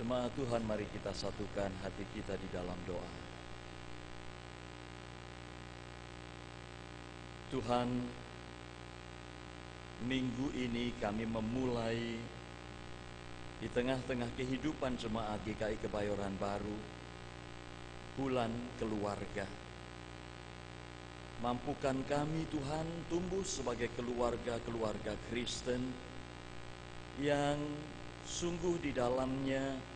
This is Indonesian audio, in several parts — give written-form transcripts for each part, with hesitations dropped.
Jemaat Tuhan, mari kita satukan hati kita di dalam doa. Tuhan, minggu ini kami memulai di tengah-tengah kehidupan jemaat GKI Kebayoran Baru, bulan keluarga. Mampukan kami Tuhan tumbuh sebagai keluarga-keluarga Kristen yang sungguh di dalamnya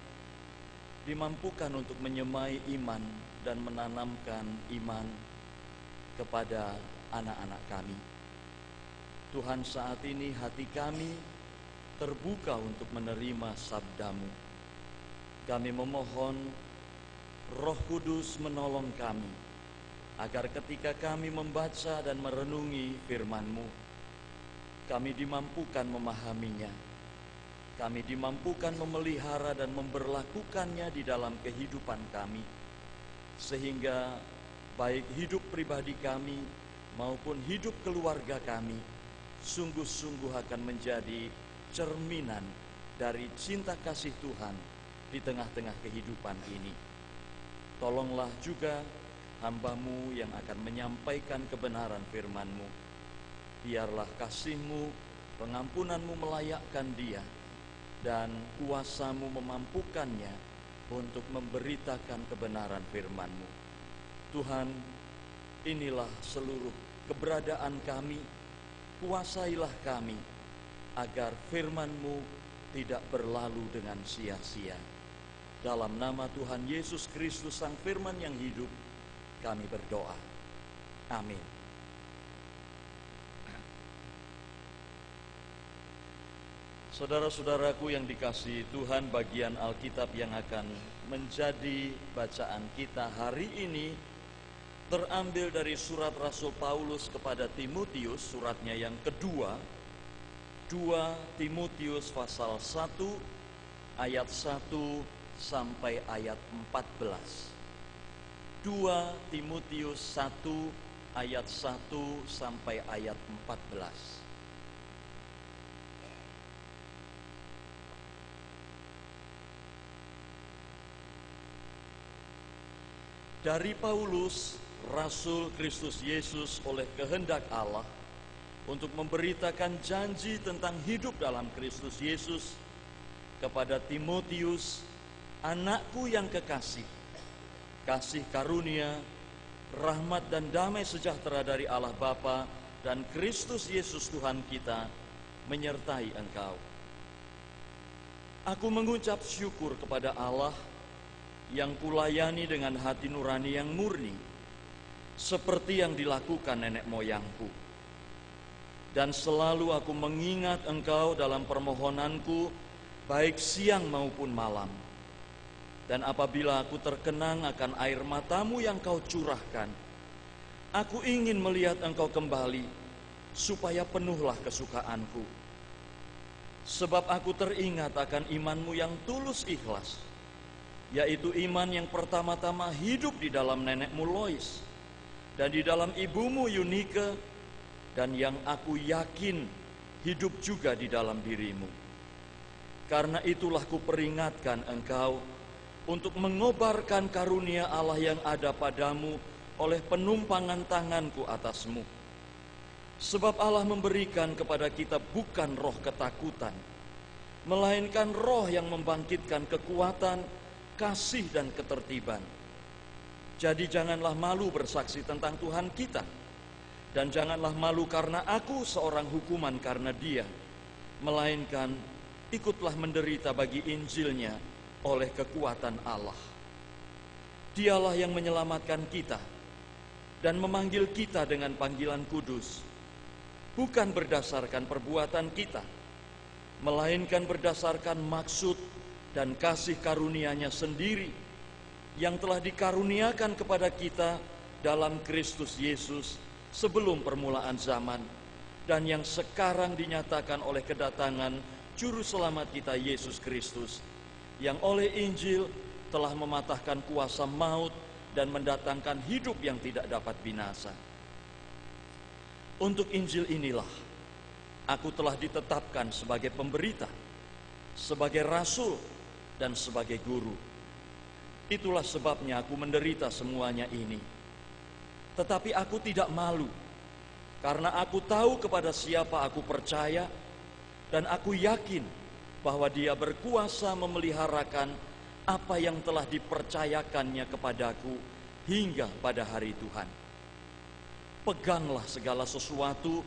dimampukan untuk menyemai iman dan menanamkan iman kepada anak-anak kami. Tuhan, saat ini hati kami terbuka untuk menerima sabda-Mu. Kami memohon Roh Kudus menolong kami, agar ketika kami membaca dan merenungi firman-Mu, kami dimampukan memahaminya. Kami dimampukan memelihara dan memberlakukannya di dalam kehidupan kami, sehingga baik hidup pribadi kami maupun hidup keluarga kami sungguh-sungguh akan menjadi cerminan dari cinta kasih Tuhan di tengah-tengah kehidupan ini. Tolonglah juga hamba-Mu yang akan menyampaikan kebenaran firman-Mu. Biarlah kasih-Mu, pengampunan-Mu melayakkan dia, dan kuasa-Mu memampukannya untuk memberitakan kebenaran firman-Mu. Tuhan, inilah seluruh keberadaan kami. Kuasailah kami agar firman-Mu tidak berlalu dengan sia-sia. Dalam nama Tuhan Yesus Kristus, Sang Firman yang hidup, kami berdoa. Amin. Saudara-saudaraku yang dikasihi Tuhan, bagian Alkitab yang akan menjadi bacaan kita hari ini terambil dari surat Rasul Paulus kepada Timotius, suratnya yang kedua, 2 Timotius pasal 1 ayat 1 sampai ayat 14. 2 Timotius 1 ayat 1 sampai ayat 14. Dari Paulus, Rasul Kristus Yesus oleh kehendak Allah, untuk memberitakan janji tentang hidup dalam Kristus Yesus kepada Timotius, anakku yang kekasih. Kasih karunia, rahmat dan damai sejahtera dari Allah Bapa dan Kristus Yesus Tuhan kita menyertai engkau. Aku mengucap syukur kepada Allah yang kulayani dengan hati nurani yang murni, seperti yang dilakukan nenek moyangku. Dan selalu aku mengingat engkau dalam permohonanku, baik siang maupun malam. Dan apabila aku terkenang akan air matamu yang kau curahkan, aku ingin melihat engkau kembali, supaya penuhlah kesukaanku. Sebab aku teringat akan imanmu yang tulus ikhlas, yaitu iman yang pertama-tama hidup di dalam nenekmu Lois dan di dalam ibumu Yunike, dan yang aku yakin hidup juga di dalam dirimu. Karena itulah kuperingatkan engkau untuk mengobarkan karunia Allah yang ada padamu oleh penumpangan tanganku atasmu. Sebab Allah memberikan kepada kita bukan roh ketakutan, melainkan roh yang membangkitkan kekuatan, kasih dan ketertiban. Jadi janganlah malu bersaksi tentang Tuhan kita, dan janganlah malu karena aku seorang hukuman karena Dia, melainkan ikutlah menderita bagi Injilnya oleh kekuatan Allah. Dialah yang menyelamatkan kita dan memanggil kita dengan panggilan kudus, bukan berdasarkan perbuatan kita, melainkan berdasarkan maksud dan kasih karunia-Nya sendiri yang telah dikaruniakan kepada kita dalam Kristus Yesus sebelum permulaan zaman, dan yang sekarang dinyatakan oleh kedatangan Juru Selamat kita Yesus Kristus, yang oleh Injil telah mematahkan kuasa maut dan mendatangkan hidup yang tidak dapat binasa. Untuk Injil inilah aku telah ditetapkan sebagai pemberita, sebagai rasul, dan sebagai guru. Itulah sebabnya aku menderita semuanya ini. Tetapi aku tidak malu, karena aku tahu kepada siapa aku percaya, dan aku yakin bahwa Dia berkuasa memeliharakan apa yang telah dipercayakannya kepadaku hingga pada hari Tuhan. Peganglah segala sesuatu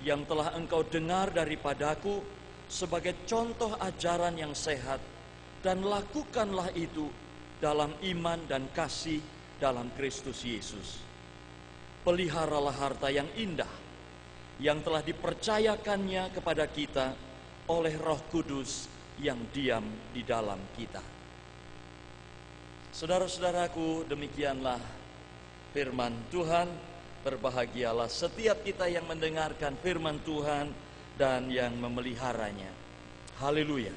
yang telah engkau dengar daripadaku sebagai contoh ajaran yang sehat, dan lakukanlah itu dalam iman dan kasih dalam Kristus Yesus. Peliharalah harta yang indah yang telah dipercayakannya kepada kita oleh Roh Kudus yang diam di dalam kita. Saudara-saudaraku, demikianlah firman Tuhan. Berbahagialah setiap kita yang mendengarkan firman Tuhan dan yang memeliharanya. Haleluya.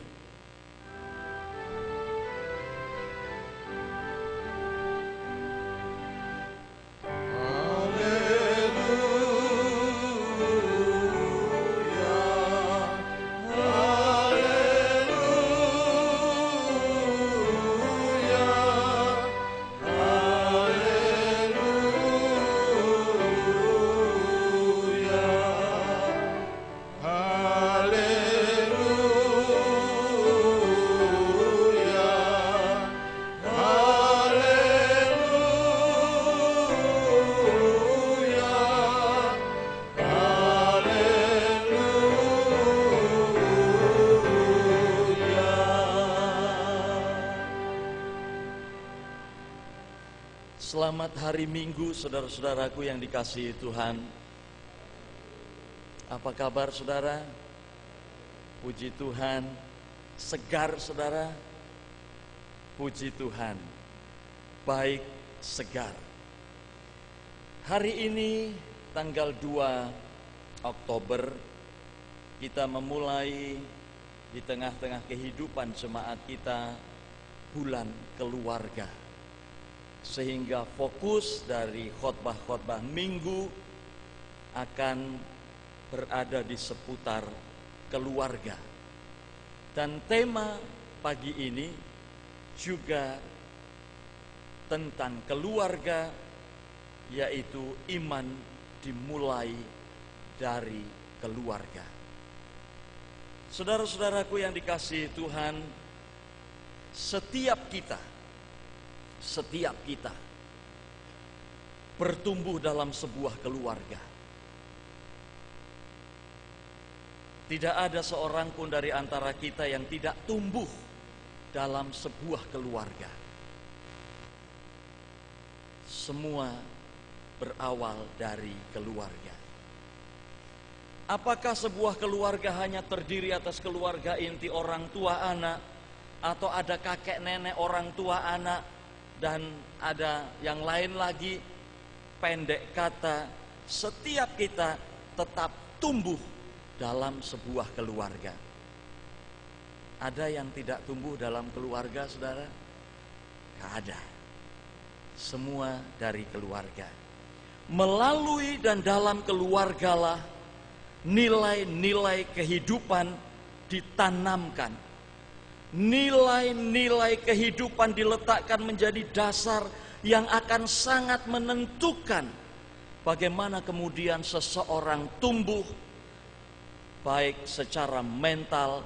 Selamat hari Minggu, saudara-saudaraku yang dikasihi Tuhan. Apa kabar saudara? Puji Tuhan. Segar saudara? Puji Tuhan. Baik, segar. Hari ini tanggal 2 Oktober kita memulai di tengah-tengah kehidupan jemaat kita bulan keluarga. Sehingga fokus dari khotbah-khotbah minggu akan berada di seputar keluarga. Dan tema pagi ini juga tentang keluarga, yaitu iman dimulai dari keluarga. Saudara-saudaraku yang dikasihi Tuhan, setiap kita bertumbuh dalam sebuah keluarga. Tidak ada seorang pun dari antara kita yang tidak tumbuh dalam sebuah keluarga. Semua berawal dari keluarga. Apakah sebuah keluarga hanya terdiri atas keluarga inti orang tua anak, atau ada kakek nenek orang tua anak, dan ada yang lain lagi? Pendek kata, setiap kita tetap tumbuh dalam sebuah keluarga. Ada yang tidak tumbuh dalam keluarga, saudara? Tidak ada. Semua dari keluarga. Melalui dan dalam keluargalah nilai-nilai kehidupan ditanamkan. Nilai-nilai kehidupan diletakkan menjadi dasar yang akan sangat menentukan bagaimana kemudian seseorang tumbuh, baik secara mental,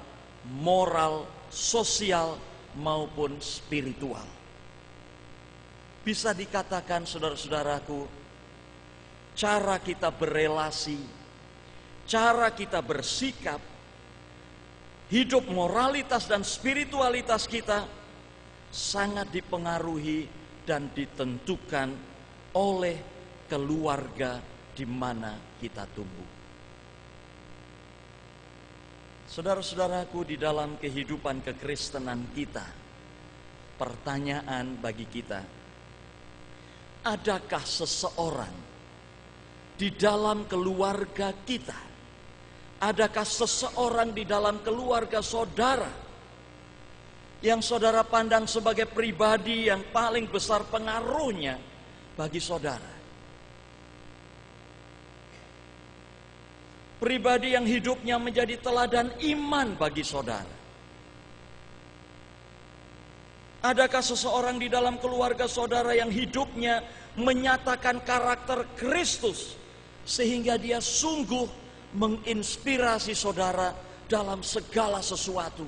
moral, sosial, maupun spiritual. Bisa dikatakan, saudara-saudaraku, cara kita berelasi, cara kita bersikap, hidup moralitas dan spiritualitas kita sangat dipengaruhi dan ditentukan oleh keluarga di mana kita tumbuh. Saudara-saudaraku, di dalam kehidupan kekristenan kita, pertanyaan bagi kita, adakah seseorang di dalam keluarga kita, adakah seseorang di dalam keluarga saudara yang saudara pandang sebagai pribadi yang paling besar pengaruhnya bagi saudara? Pribadi yang hidupnya menjadi teladan iman bagi saudara. Adakah seseorang di dalam keluarga saudara yang hidupnya menyatakan karakter Kristus sehingga dia sungguh menginspirasi saudara dalam segala sesuatu?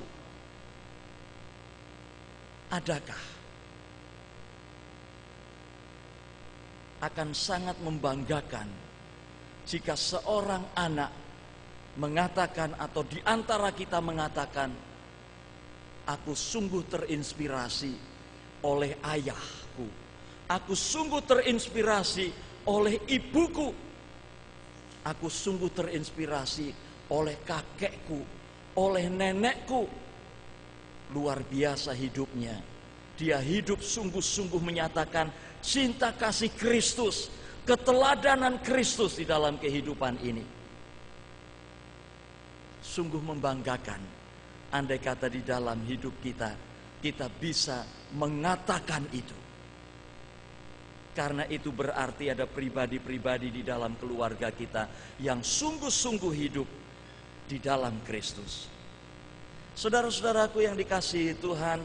Adakah? Akan sangat membanggakan jika seorang anak mengatakan atau di antara kita mengatakan, aku sungguh terinspirasi oleh ayahku. Aku sungguh terinspirasi oleh ibuku. Aku sungguh terinspirasi oleh kakekku, oleh nenekku. Luar biasa hidupnya. Dia hidup sungguh-sungguh menyatakan cinta kasih Kristus, keteladanan Kristus di dalam kehidupan ini. Sungguh membanggakan, andai kata di dalam hidup kita, kita bisa mengatakan itu. Karena itu berarti ada pribadi-pribadi di dalam keluarga kita yang sungguh-sungguh hidup di dalam Kristus. Saudara-saudaraku yang dikasihi Tuhan,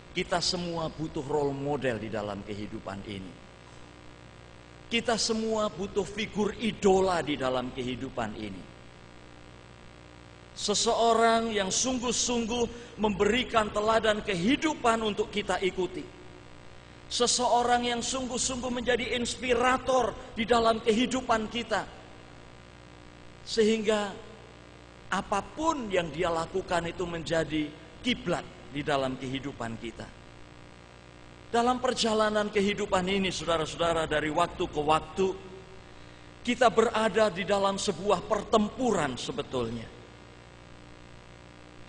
kita semua butuh role model di dalam kehidupan ini. Kita semua butuh figur idola di dalam kehidupan ini. Seseorang yang sungguh-sungguh memberikan teladan kehidupan untuk kita ikuti. Seseorang yang sungguh-sungguh menjadi inspirator di dalam kehidupan kita. Sehingga apapun yang dia lakukan itu menjadi kiblat di dalam kehidupan kita. Dalam perjalanan kehidupan ini, saudara-saudara, dari waktu ke waktu, kita berada di dalam sebuah pertempuran sebetulnya.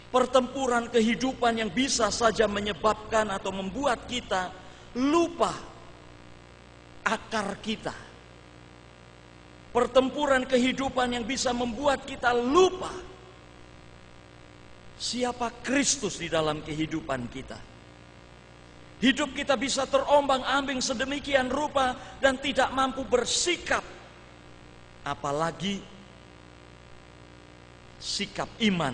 Pertempuran kehidupan yang bisa saja menyebabkan atau membuat kita lupa akar kita. Pertempuran kehidupan yang bisa membuat kita lupa siapa Kristus di dalam kehidupan kita. Hidup kita bisa terombang-ambing sedemikian rupa dan tidak mampu bersikap. Apalagi sikap iman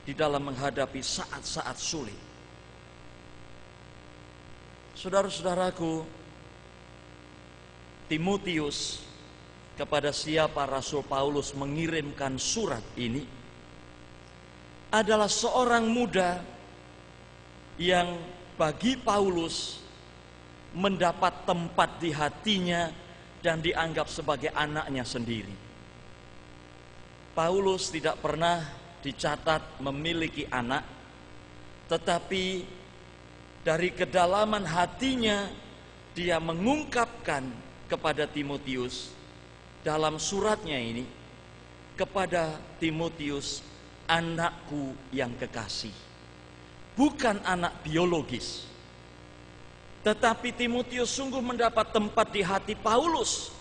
di dalam menghadapi saat-saat sulit. Saudara-saudaraku, Timotius, kepada siapa Rasul Paulus mengirimkan surat ini, adalah seorang muda yang bagi Paulus mendapat tempat di hatinya dan dianggap sebagai anaknya sendiri. Paulus tidak pernah dicatat memiliki anak, tetapi dari kedalaman hatinya dia mengungkapkan kepada Timotius dalam suratnya ini, kepada Timotius, anakku yang kekasih. Bukan anak biologis, tetapi Timotius sungguh mendapat tempat di hati Paulus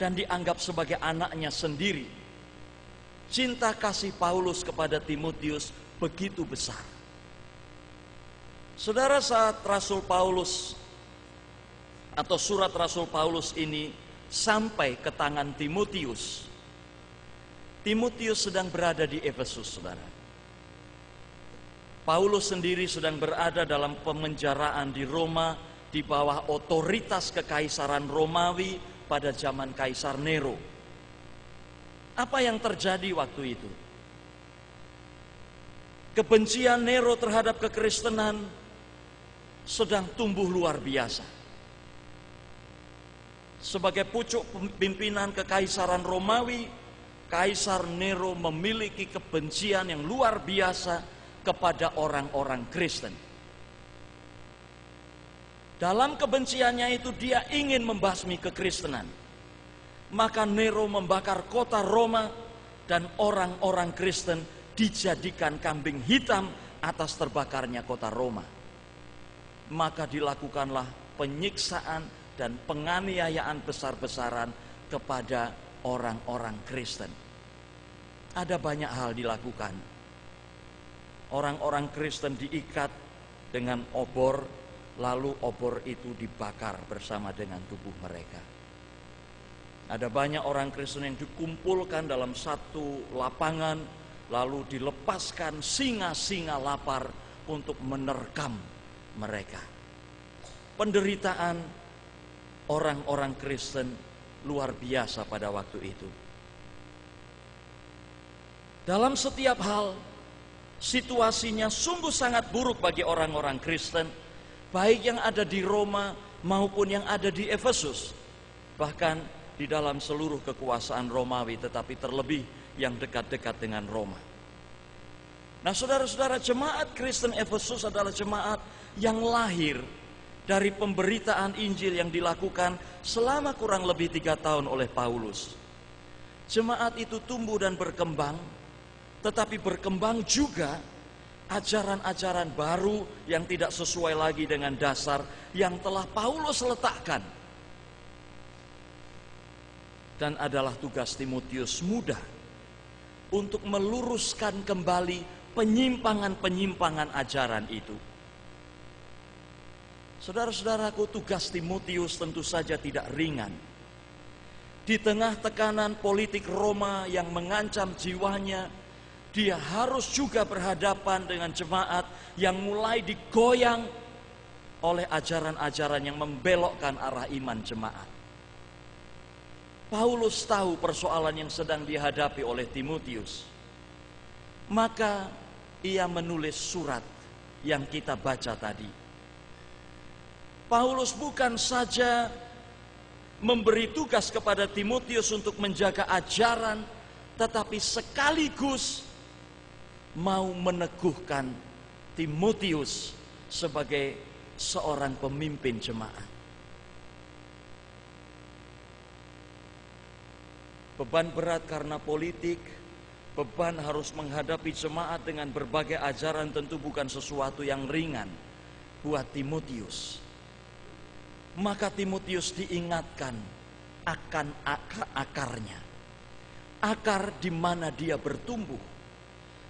dan dianggap sebagai anaknya sendiri. Cinta kasih Paulus kepada Timotius begitu besar. Saudara, saat Rasul Paulus atau surat Rasul Paulus ini sampai ke tangan Timotius, Timotius sedang berada di Efesus, saudara. Paulus sendiri sedang berada dalam pemenjaraan di Roma di bawah otoritas kekaisaran Romawi pada zaman Kaisar Nero. Apa yang terjadi waktu itu? Kebencian Nero terhadap kekristenan sedang tumbuh luar biasa. Sebagai pucuk pimpinan kekaisaran Romawi, Kaisar Nero memiliki kebencian yang luar biasa kepada orang-orang Kristen. Dalam kebenciannya itu dia ingin membasmi kekristenan. Maka Nero membakar kota Roma dan orang-orang Kristen dijadikan kambing hitam atas terbakarnya kota Roma. Maka dilakukanlah penyiksaan dan penganiayaan besar-besaran kepada orang-orang Kristen. Ada banyak hal dilakukan. Orang-orang Kristen diikat dengan obor, lalu obor itu dibakar bersama dengan tubuh mereka. Ada banyak orang Kristen yang dikumpulkan dalam satu lapangan, lalu dilepaskan singa-singa lapar untuk menerkam mereka. Penderitaan orang-orang Kristen luar biasa pada waktu itu. Dalam setiap hal, situasinya sungguh sangat buruk bagi orang-orang Kristen, baik yang ada di Roma maupun yang ada di Efesus, bahkan di dalam seluruh kekuasaan Romawi, tetapi terlebih yang dekat-dekat dengan Roma. Nah, saudara-saudara, jemaat Kristen Efesus adalah jemaat yang lahir dari pemberitaan Injil yang dilakukan selama kurang lebih 3 tahun oleh Paulus. Jemaat itu tumbuh dan berkembang, tetapi berkembang juga ajaran-ajaran baru yang tidak sesuai lagi dengan dasar yang telah Paulus letakkan. Dan adalah tugas Timotius muda untuk meluruskan kembali penyimpangan-penyimpangan ajaran itu. Saudara-saudaraku, tugas Timotius tentu saja tidak ringan. Di tengah tekanan politik Roma yang mengancam jiwanya, dia harus juga berhadapan dengan jemaat yang mulai digoyang oleh ajaran-ajaran yang membelokkan arah iman jemaat. Paulus tahu persoalan yang sedang dihadapi oleh Timotius. Maka ia menulis surat yang kita baca tadi. Paulus bukan saja memberi tugas kepada Timotius untuk menjaga ajaran, tetapi sekaligus mau meneguhkan Timotius sebagai seorang pemimpin jemaat. Beban berat karena politik, beban harus menghadapi jemaat dengan berbagai ajaran tentu bukan sesuatu yang ringan buat Timotius. Maka Timotius diingatkan akan akarnya. Akar di mana dia bertumbuh.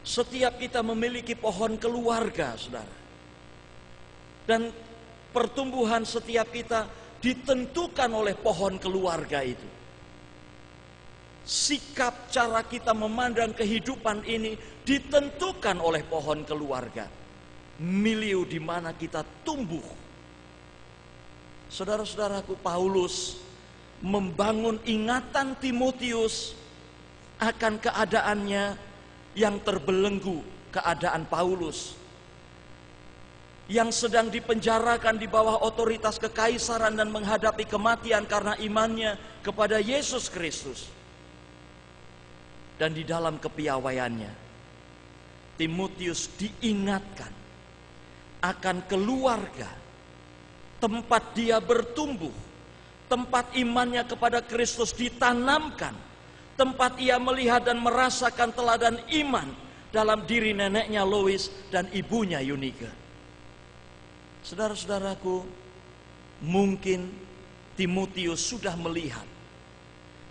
Setiap kita memiliki pohon keluarga, saudara. Dan pertumbuhan setiap kita ditentukan oleh pohon keluarga itu. Sikap cara kita memandang kehidupan ini ditentukan oleh pohon keluarga. Milieu di mana kita tumbuh. Saudara-saudaraku, Paulus membangun ingatan Timotius akan keadaannya yang terbelenggu, keadaan Paulus yang sedang dipenjarakan di bawah otoritas kekaisaran dan menghadapi kematian karena imannya kepada Yesus Kristus. Dan di dalam kepiawaiannya, Timotius diingatkan akan keluarga, tempat dia bertumbuh, tempat imannya kepada Kristus ditanamkan, tempat ia melihat dan merasakan teladan iman dalam diri neneknya Lois dan ibunya Eunike. Saudara-saudaraku, mungkin Timotius sudah melihat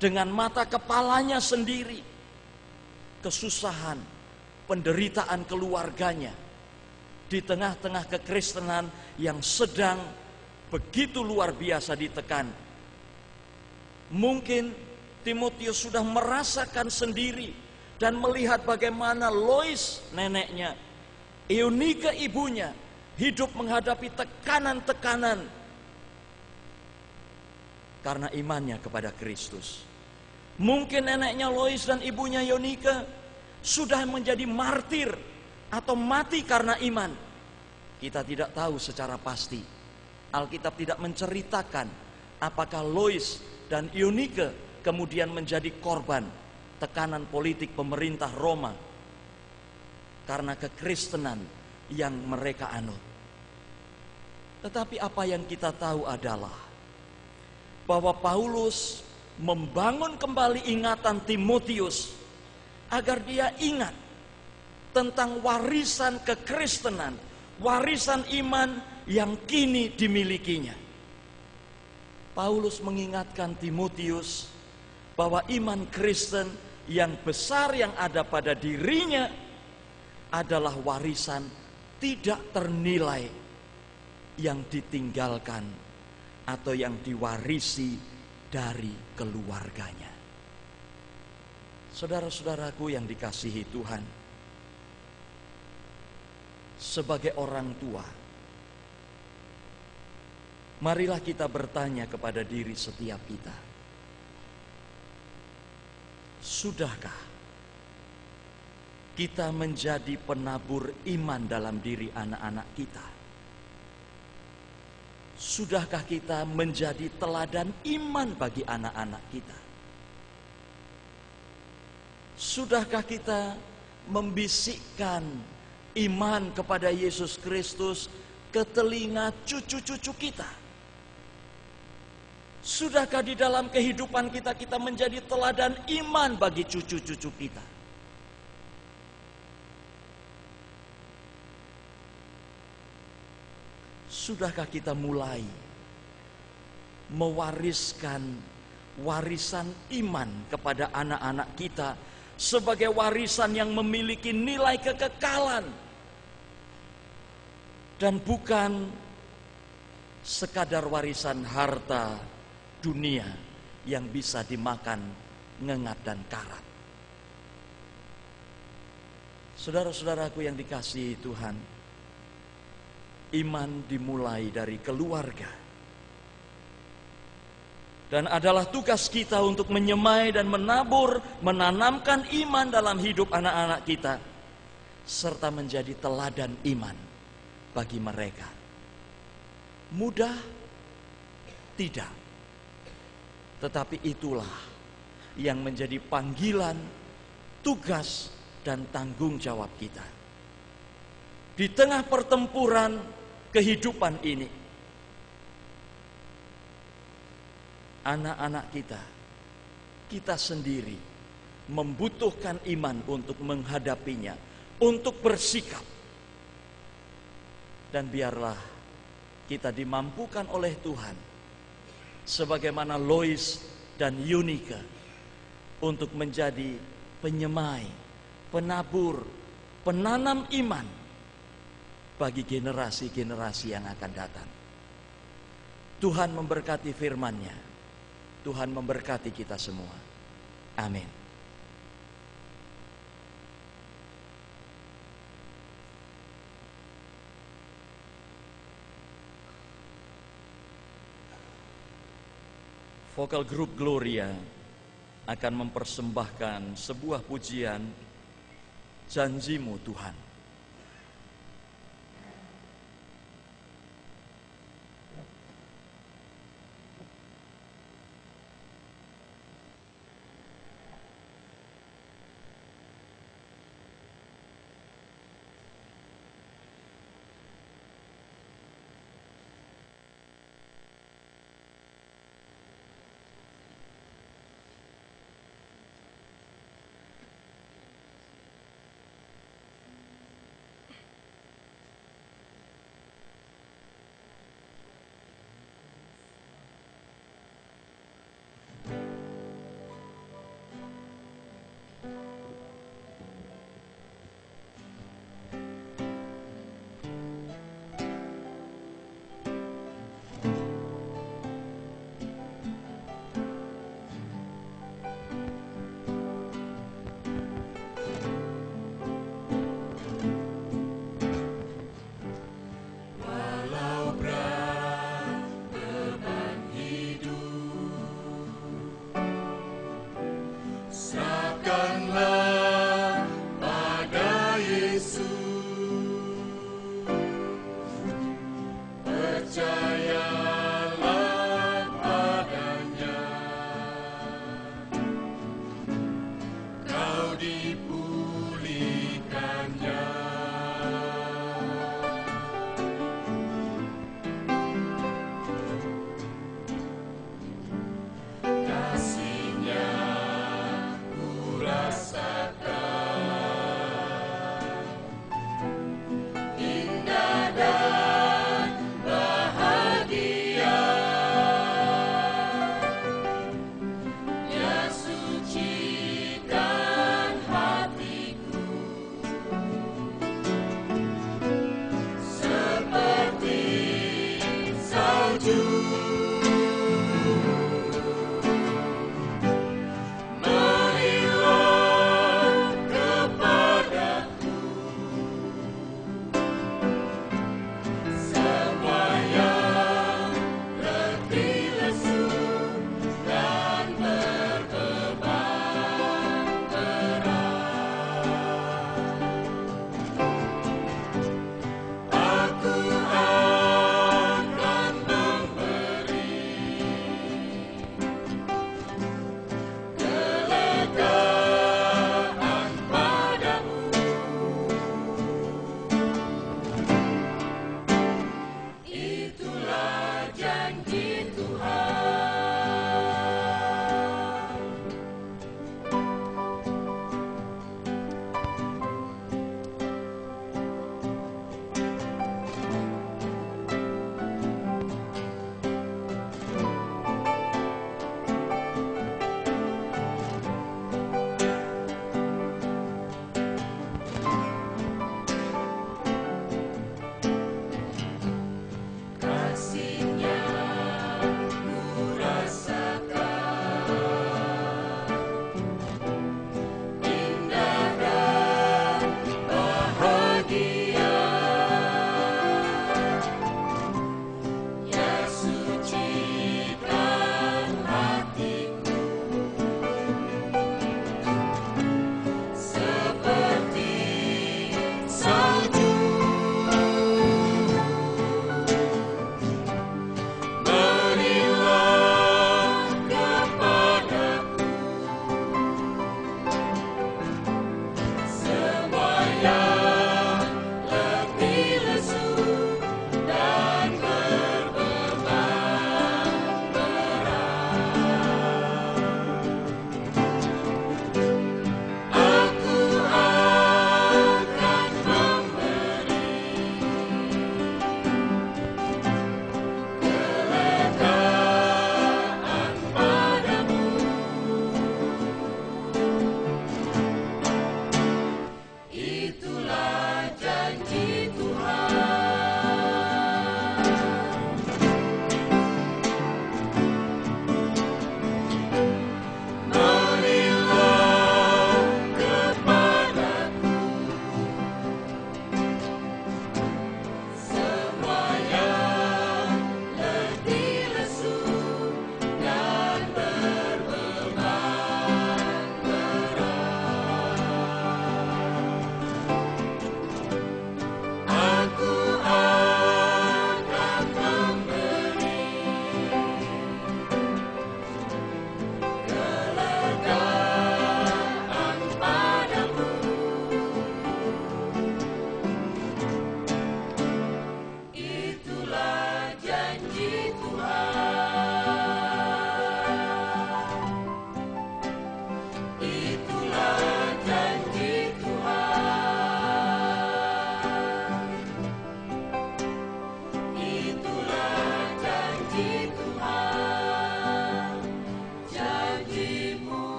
dengan mata kepalanya sendiri kesusahan, penderitaan keluarganya di tengah-tengah kekristenan yang sedang begitu luar biasa ditekan. Mungkin Timotius sudah merasakan sendiri dan melihat bagaimana Lois neneknya, Eunike ibunya hidup menghadapi tekanan-tekanan karena imannya kepada Kristus. Mungkin neneknya Lois dan ibunya Eunike sudah menjadi martir atau mati karena iman. Kita tidak tahu secara pasti. Alkitab tidak menceritakan apakah Lois dan Eunike kemudian menjadi korban tekanan politik pemerintah Roma karena kekristenan yang mereka anut. Tetapi apa yang kita tahu adalah bahwa Paulus membangun kembali ingatan Timotius agar dia ingat tentang warisan kekristenan, warisan iman yang kini dimilikinya. Paulus mengingatkan Timotius bahwa iman Kristen yang besar yang ada pada dirinya adalah warisan tidak ternilai yang ditinggalkan atau yang diwarisi dari keluarganya. Saudara-saudaraku yang dikasihi Tuhan, sebagai orang tua, Marilah kita bertanya kepada diri setiap kita. Sudahkah kita menjadi penabur iman dalam diri anak-anak kita? Sudahkah kita menjadi teladan iman bagi anak-anak kita? Sudahkah kita membisikkan iman kepada Yesus Kristus ke telinga cucu-cucu kita? Sudahkah di dalam kehidupan kita menjadi teladan iman bagi cucu-cucu kita? Sudahkah kita mulai mewariskan warisan iman kepada anak-anak kita sebagai warisan yang memiliki nilai kekekalan dan bukan sekadar warisan harta dunia yang bisa dimakan ngengat dan karat. Saudara-saudaraku yang dikasihi Tuhan, iman dimulai dari keluarga. Dan adalah tugas kita untuk menyemai dan menabur, menanamkan iman dalam hidup anak-anak kita, serta menjadi teladan iman bagi mereka. Mudah? Tidak. Tetapi itulah yang menjadi panggilan, tugas, dan tanggung jawab kita. Di tengah pertempuran kehidupan ini, anak-anak kita sendiri membutuhkan iman untuk menghadapinya, untuk bersikap. Dan biarlah kita dimampukan oleh Tuhan, sebagaimana Lois dan Yunika, untuk menjadi penyemai, penabur, penanam iman bagi generasi-generasi yang akan datang. Tuhan memberkati firman-Nya. Tuhan memberkati kita semua. Amin. Vokal grup Gloria akan mempersembahkan sebuah pujian, Janjimu Tuhan.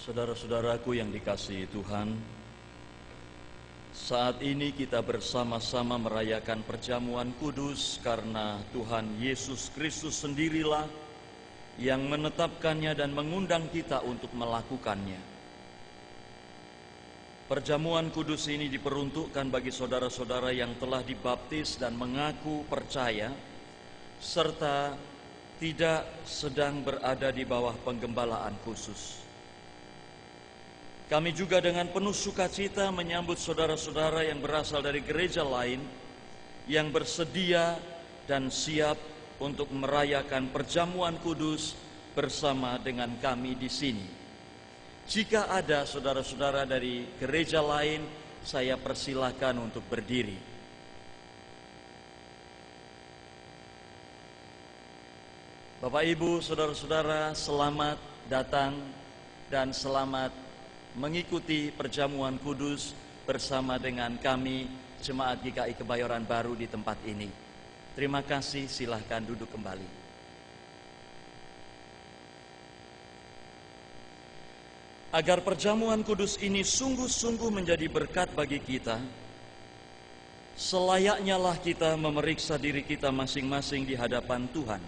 Saudara-saudaraku yang dikasihi Tuhan, saat ini kita bersama-sama merayakan perjamuan kudus karena Tuhan Yesus Kristus sendirilah yang menetapkannya dan mengundang kita untuk melakukannya. Perjamuan kudus ini diperuntukkan bagi saudara-saudara yang telah dibaptis dan mengaku percaya, serta tidak sedang berada di bawah penggembalaan khusus. Kami juga dengan penuh sukacita menyambut saudara-saudara yang berasal dari gereja lain yang bersedia dan siap untuk merayakan perjamuan kudus bersama dengan kami di sini. Jika ada saudara-saudara dari gereja lain, saya persilakan untuk berdiri. Bapak, Ibu, saudara-saudara, selamat datang dan selamat mengikuti perjamuan kudus bersama dengan kami Jemaat GKI Kebayoran Baru di tempat ini. Terima kasih, silahkan duduk kembali. Agar perjamuan kudus ini sungguh-sungguh menjadi berkat bagi kita, selayaknya lah kita memeriksa diri kita masing-masing di hadapan Tuhan.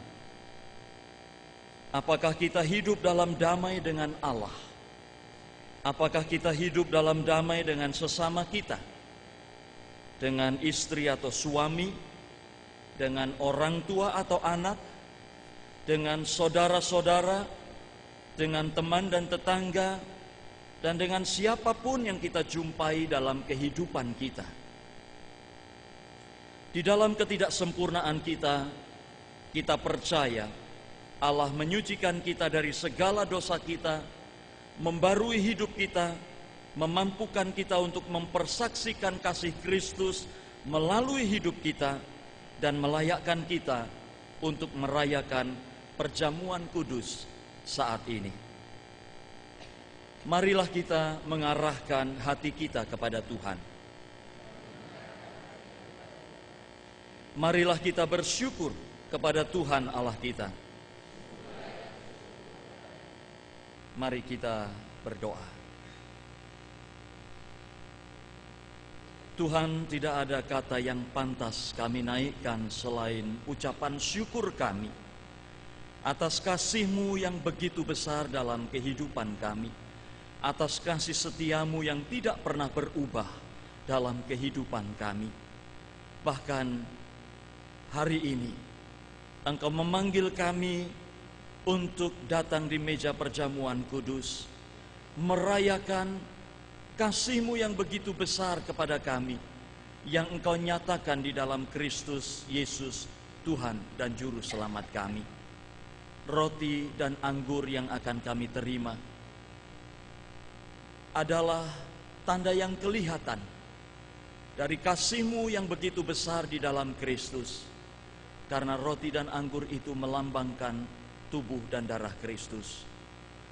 Apakah kita hidup dalam damai dengan Allah? Apakah kita hidup dalam damai dengan sesama kita? Dengan istri atau suami, dengan orang tua atau anak, dengan saudara-saudara, dengan teman dan tetangga, dan dengan siapapun yang kita jumpai dalam kehidupan kita. Di dalam ketidaksempurnaan kita, kita percaya Allah menyucikan kita dari segala dosa kita, membarui hidup kita, memampukan kita untuk mempersaksikan kasih Kristus melalui hidup kita, dan melayakkan kita untuk merayakan perjamuan kudus saat ini. Marilah kita mengarahkan hati kita kepada Tuhan. Marilah kita bersyukur kepada Tuhan Allah kita. Mari kita berdoa. Tuhan, tidak ada kata yang pantas kami naikkan selain ucapan syukur kami atas kasih-Mu yang begitu besar dalam kehidupan kami, atas kasih setia-Mu yang tidak pernah berubah dalam kehidupan kami. Bahkan hari ini Engkau memanggil kami untuk datang di meja perjamuan kudus, merayakan kasih-Mu yang begitu besar kepada kami, yang Engkau nyatakan di dalam Kristus Yesus, Tuhan dan Juru Selamat kami. Roti dan anggur yang akan kami terima adalah tanda yang kelihatan dari kasih-Mu yang begitu besar di dalam Kristus, karena roti dan anggur itu melambangkan tubuh dan darah Kristus.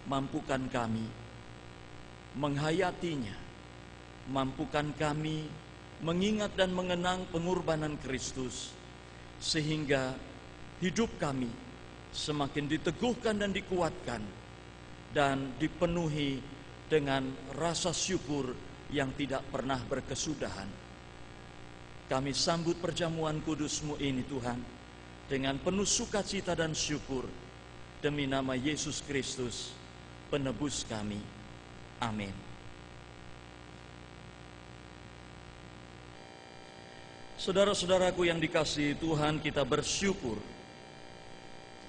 Mampukan kami menghayatinya, mampukan kami mengingat dan mengenang pengorbanan Kristus, sehingga hidup kami semakin diteguhkan dan dikuatkan, dan dipenuhi dengan rasa syukur yang tidak pernah berkesudahan. Kami sambut perjamuan kudus-Mu ini, Tuhan, dengan penuh sukacita dan syukur, demi nama Yesus Kristus, penebus kami. Amin. Saudara-saudaraku yang dikasihi Tuhan, kita bersyukur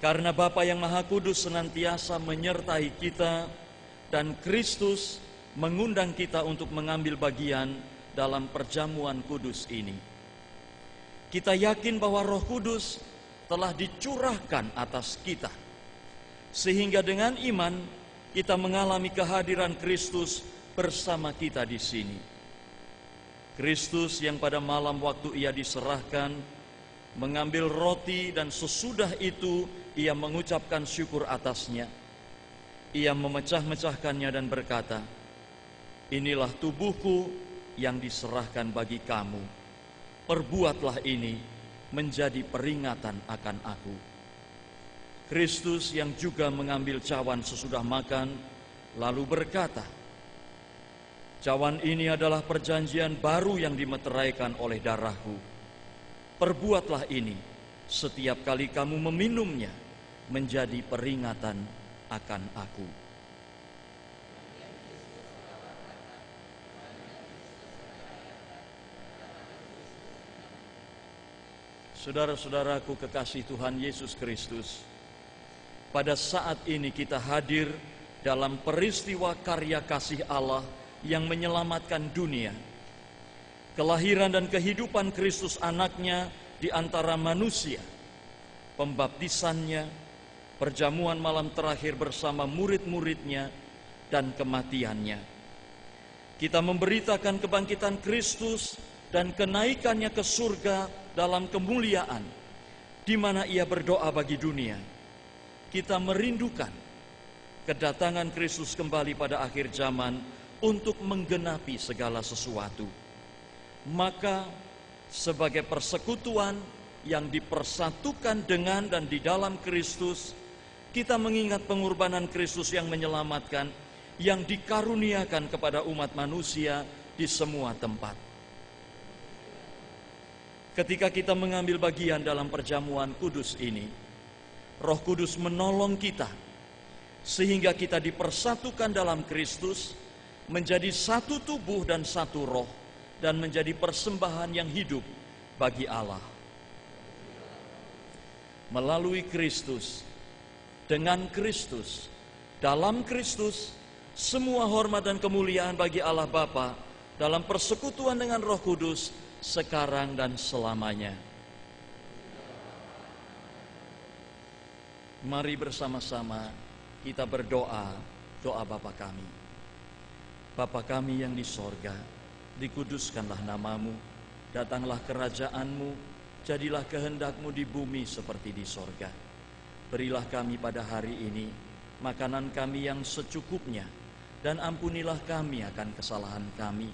karena Bapa yang Maha Kudus senantiasa menyertai kita, dan Kristus mengundang kita untuk mengambil bagian dalam perjamuan kudus ini. Kita yakin bahwa Roh Kudus telah dicurahkan atas kita, sehingga dengan iman kita mengalami kehadiran Kristus bersama kita di sini. Kristus yang pada malam waktu Ia diserahkan, mengambil roti dan sesudah itu Ia mengucapkan syukur atasnya. Ia memecah-mecahkannya dan berkata, "Inilah tubuhku yang diserahkan bagi kamu. Perbuatlah ini menjadi peringatan akan aku." Kristus yang juga mengambil cawan sesudah makan, lalu berkata, "Cawan ini adalah perjanjian baru yang dimeteraikan oleh darahku. Perbuatlah ini setiap kali kamu meminumnya menjadi peringatan akan aku." Saudara-saudaraku kekasih Tuhan Yesus Kristus, pada saat ini kita hadir dalam peristiwa karya kasih Allah yang menyelamatkan dunia. Kelahiran dan kehidupan Kristus anaknya di antara manusia, pembaptisannya, perjamuan malam terakhir bersama murid-muridnya, dan kematiannya. Kita memberitakan kebangkitan Kristus dan kenaikannya ke surga dalam kemuliaan, di mana ia berdoa bagi dunia. Kita merindukan kedatangan Kristus kembali pada akhir zaman untuk menggenapi segala sesuatu. Maka sebagai persekutuan yang dipersatukan dengan dan di dalam Kristus, kita mengingat pengorbanan Kristus yang menyelamatkan, yang dikaruniakan kepada umat manusia di semua tempat. Ketika kita mengambil bagian dalam perjamuan kudus ini, Roh Kudus menolong kita sehingga kita dipersatukan dalam Kristus, menjadi satu tubuh dan satu roh, dan menjadi persembahan yang hidup bagi Allah. Melalui Kristus, dengan Kristus, dalam Kristus, semua hormat dan kemuliaan bagi Allah Bapa dalam persekutuan dengan Roh Kudus sekarang dan selamanya. Mari bersama-sama kita berdoa, doa Bapa kami. Bapa kami yang di sorga, dikuduskanlah namamu, datanglah kerajaanmu, jadilah kehendakmu di bumi seperti di sorga. Berilah kami pada hari ini makanan kami yang secukupnya, dan ampunilah kami akan kesalahan kami,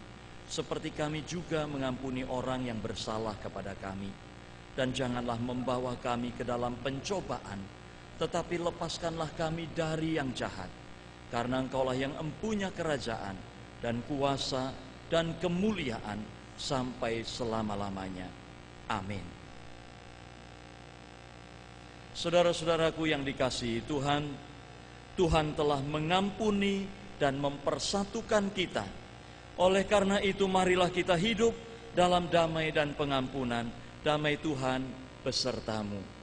seperti kami juga mengampuni orang yang bersalah kepada kami. Dan janganlah membawa kami ke dalam pencobaan, tetapi lepaskanlah kami dari yang jahat. Karena Engkaulah yang empunya kerajaan dan kuasa dan kemuliaan sampai selama-lamanya. Amin. Saudara-saudaraku yang dikasihi Tuhan, Tuhan telah mengampuni dan mempersatukan kita. Oleh karena itu marilah kita hidup dalam damai dan pengampunan. Damai Tuhan besertamu.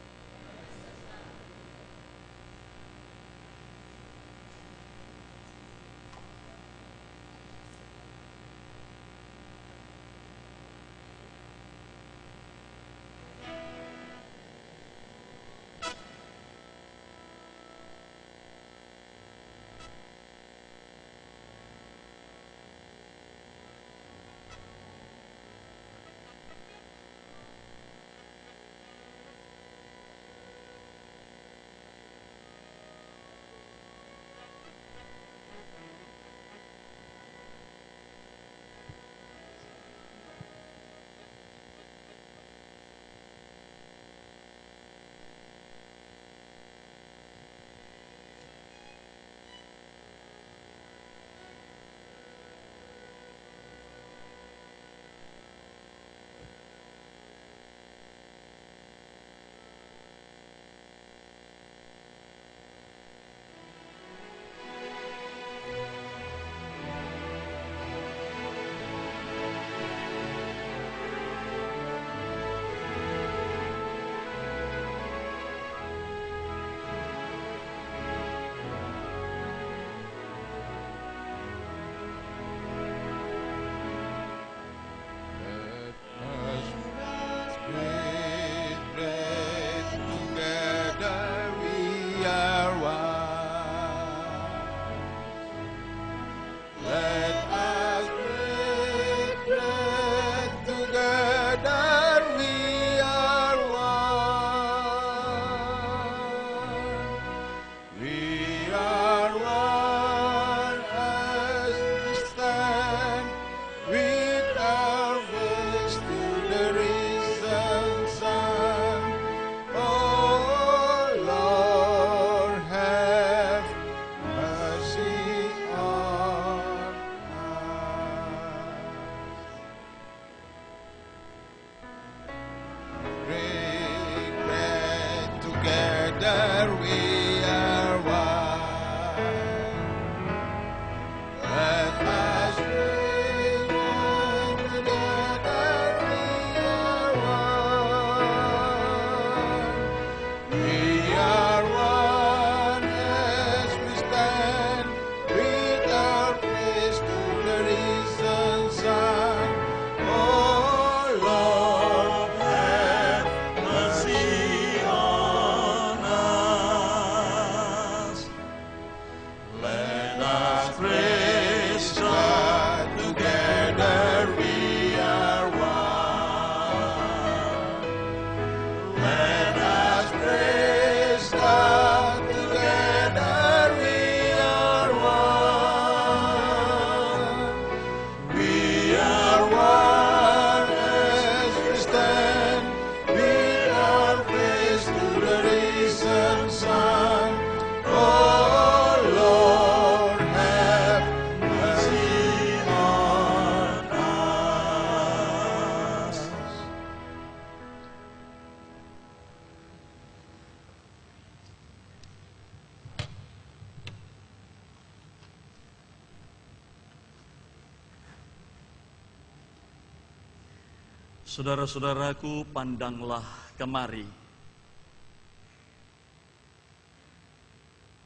Saudara-saudaraku, pandanglah kemari.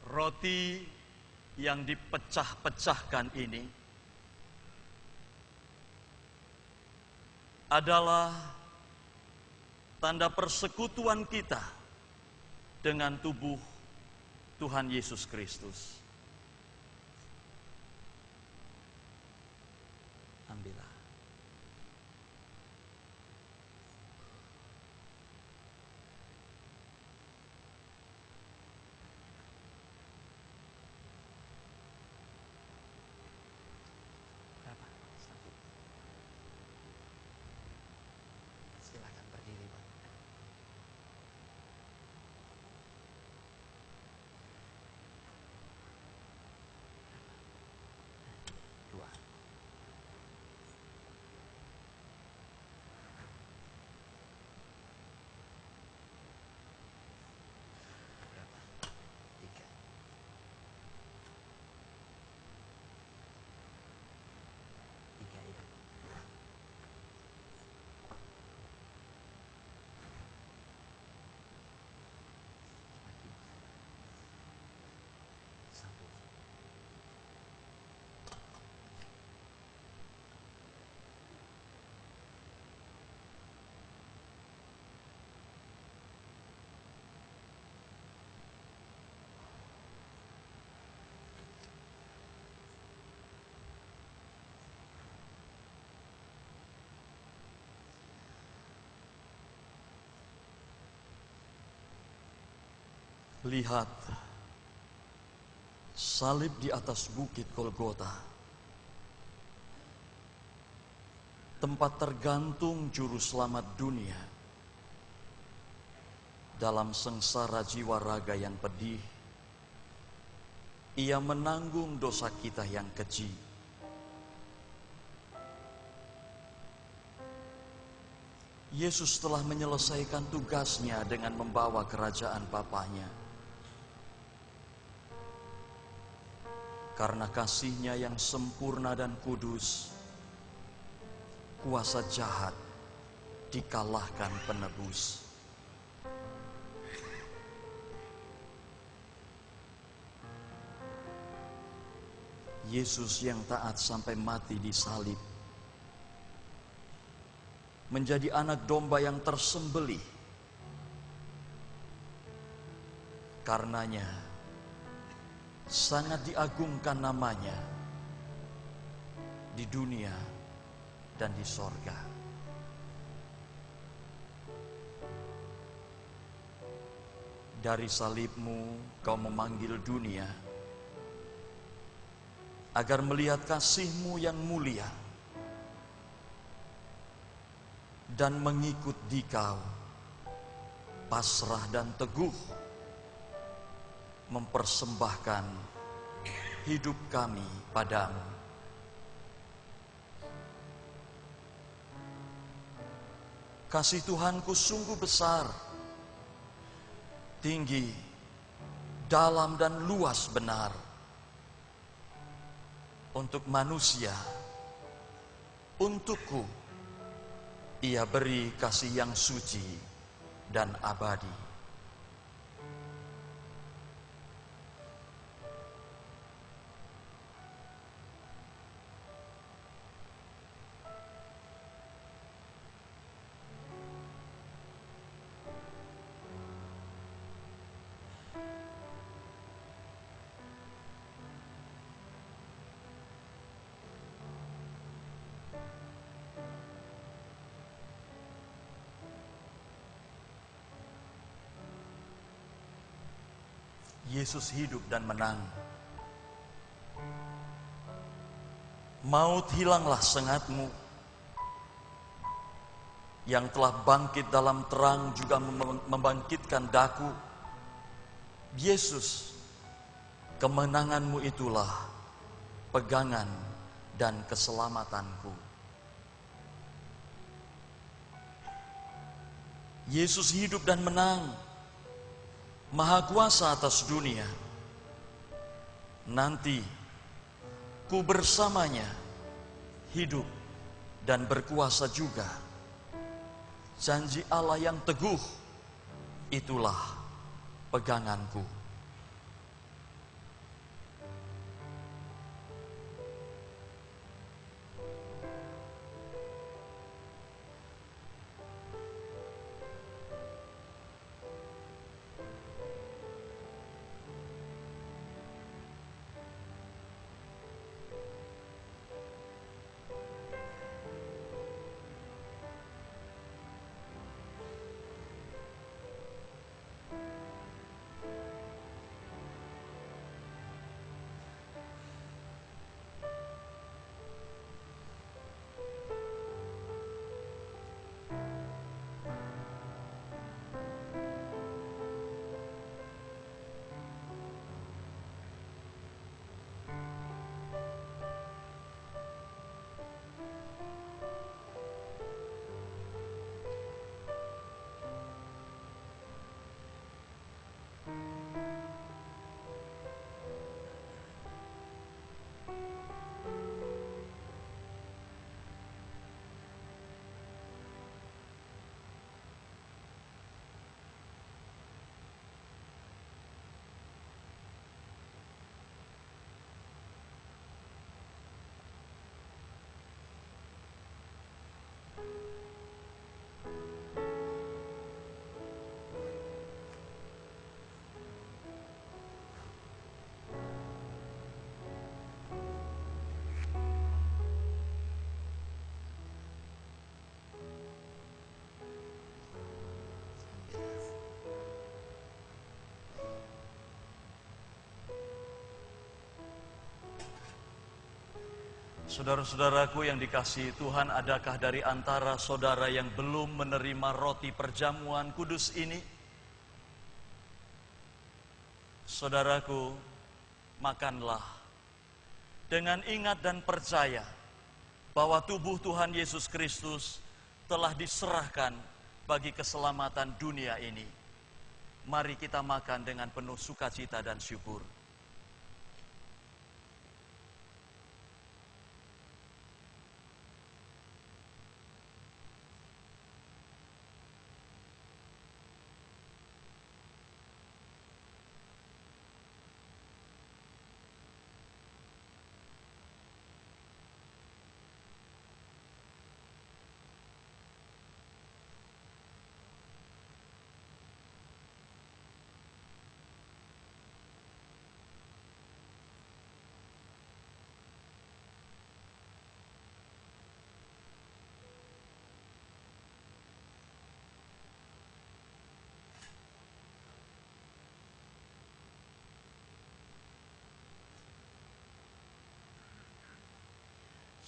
Roti yang dipecah-pecahkan ini adalah tanda persekutuan kita dengan tubuh Tuhan Yesus Kristus. Ambillah. Silakan berdiri, Pak. Dua. Berapa? Tiga. Tiga ya. Lagi. Satu. Lihat salib di atas bukit Golgota, tempat tergantung juru selamat dunia. Dalam sengsara jiwa raga yang pedih, ia menanggung dosa kita yang keji. Yesus telah menyelesaikan tugasnya dengan membawa kerajaan Bapanya. Karena kasih-Nya yang sempurna dan kudus, kuasa jahat dikalahkan penebus. Yesus yang taat sampai mati di salib, menjadi anak domba yang tersembelih. Karenanya, sangat diagungkan namanya di dunia dan di sorga. Dari salibmu kau memanggil dunia agar melihat kasih-Mu yang mulia dan mengikut Dikau, pasrah dan teguh, mempersembahkan hidup kami padamu. Kasih Tuhanku sungguh besar, tinggi, dalam dan luas benar. Untuk manusia, untukku, Ia beri kasih yang suci dan abadi. Yesus hidup dan menang. Maut, hilanglah sengatmu. Yang telah bangkit dalam terang juga membangkitkan daku. Yesus, kemenanganmu itulah pegangan dan keselamatanku. Yesus hidup dan menang, Maha kuasa atas dunia. Nanti ku bersamanya hidup dan berkuasa juga. Janji Allah yang teguh, itulah peganganku. Saudara-saudaraku yang dikasihi Tuhan, adakah dari antara saudara yang belum menerima roti perjamuan kudus ini? Saudaraku, makanlah dengan ingat dan percaya bahwa tubuh Tuhan Yesus Kristus telah diserahkan bagi keselamatan dunia ini. Mari kita makan dengan penuh sukacita dan syukur.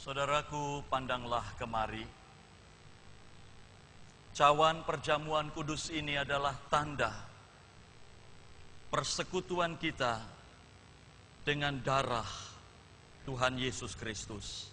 Saudaraku, pandanglah kemari. Cawan perjamuan kudus ini adalah tanda persekutuan kita dengan darah Tuhan Yesus Kristus.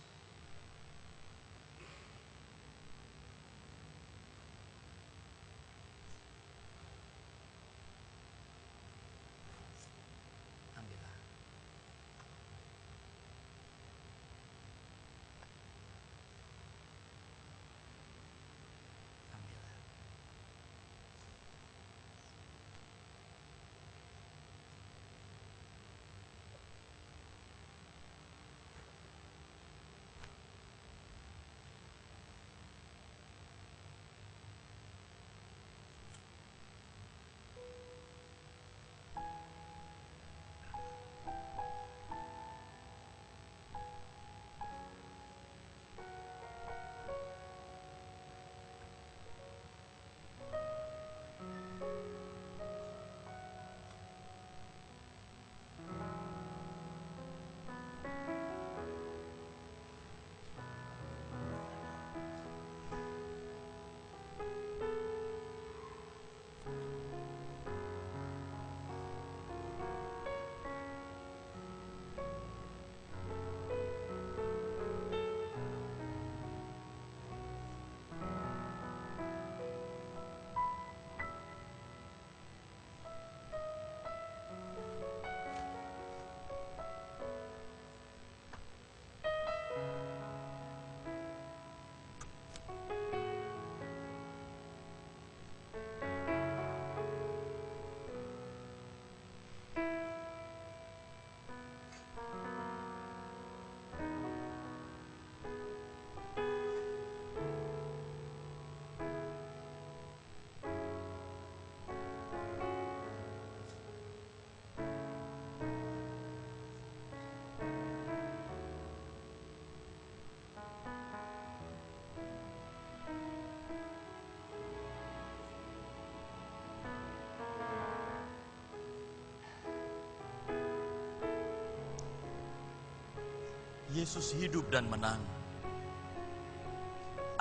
Yesus hidup dan menang.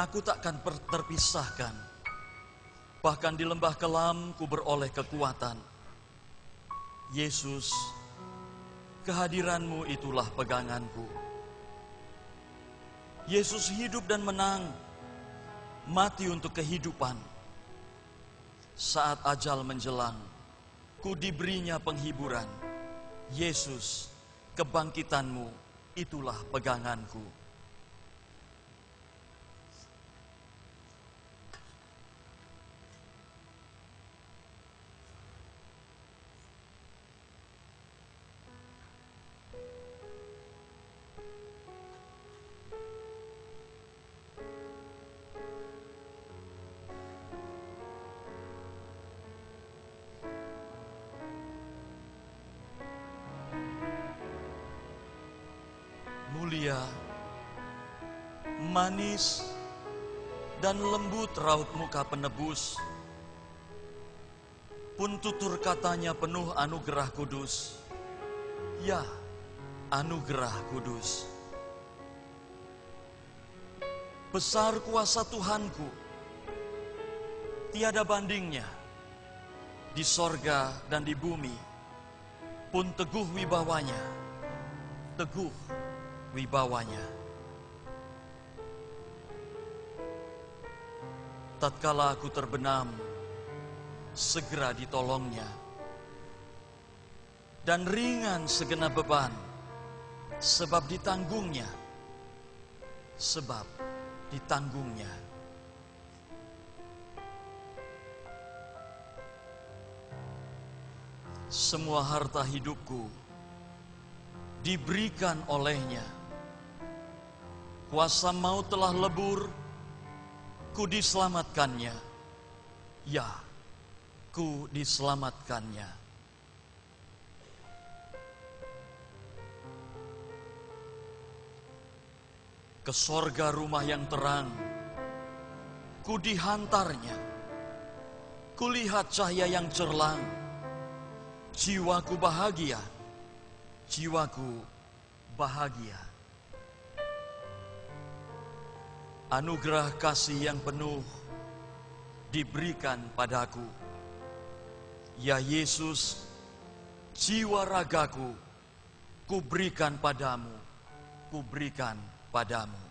Aku takkan terpisahkan. Bahkan di lembah kelam ku beroleh kekuatan. Yesus, kehadiranmu itulah peganganku. Yesus hidup dan menang, mati untuk kehidupan. Saat ajal menjelang, ku diberinya penghiburan. Yesus, kebangkitanmu itulah peganganku. Mulia, manis, dan lembut raut muka penebus. Pun tutur katanya penuh anugerah kudus. Ya, anugerah kudus. Besar kuasa Tuhanku, tiada bandingnya. Di sorga dan di bumi, pun teguh wibawanya. Teguh wibawanya. Tatkala aku terbenam, segera ditolongnya. Dan ringan segenap beban, sebab ditanggungnya. Sebab ditanggungnya. Semua harta hidupku diberikan olehnya. Kuasa maut telah lebur, ku diselamatkannya. Ya, ku diselamatkannya. Ke sorga rumah yang terang, ku dihantarnya. Kulihat cahaya yang cerlang, jiwaku bahagia, jiwaku bahagia. Anugerah kasih yang penuh diberikan padaku. Ya Yesus, jiwa ragaku kuberikan padamu, kuberikan padamu.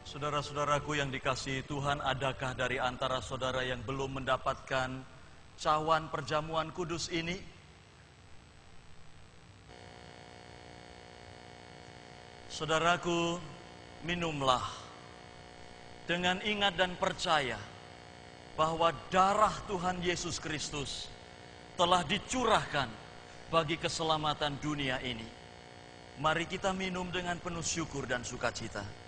Saudara-saudaraku yang dikasihi Tuhan, adakah dari antara saudara yang belum mendapatkan cawan perjamuan kudus ini? Saudaraku, minumlah dengan ingat dan percaya bahwa darah Tuhan Yesus Kristus telah dicurahkan bagi keselamatan dunia ini. Mari kita minum dengan penuh syukur dan sukacita.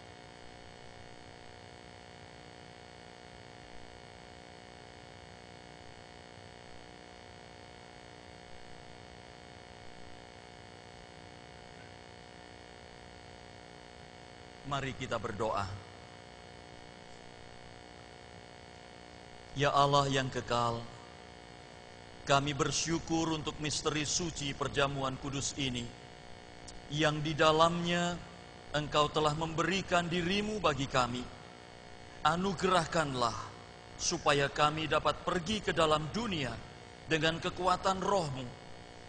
Mari kita berdoa. Ya Allah yang kekal, kami bersyukur untuk misteri suci perjamuan kudus ini, yang di dalamnya Engkau telah memberikan dirimu bagi kami. Anugerahkanlah supaya kami dapat pergi ke dalam dunia dengan kekuatan Roh-Mu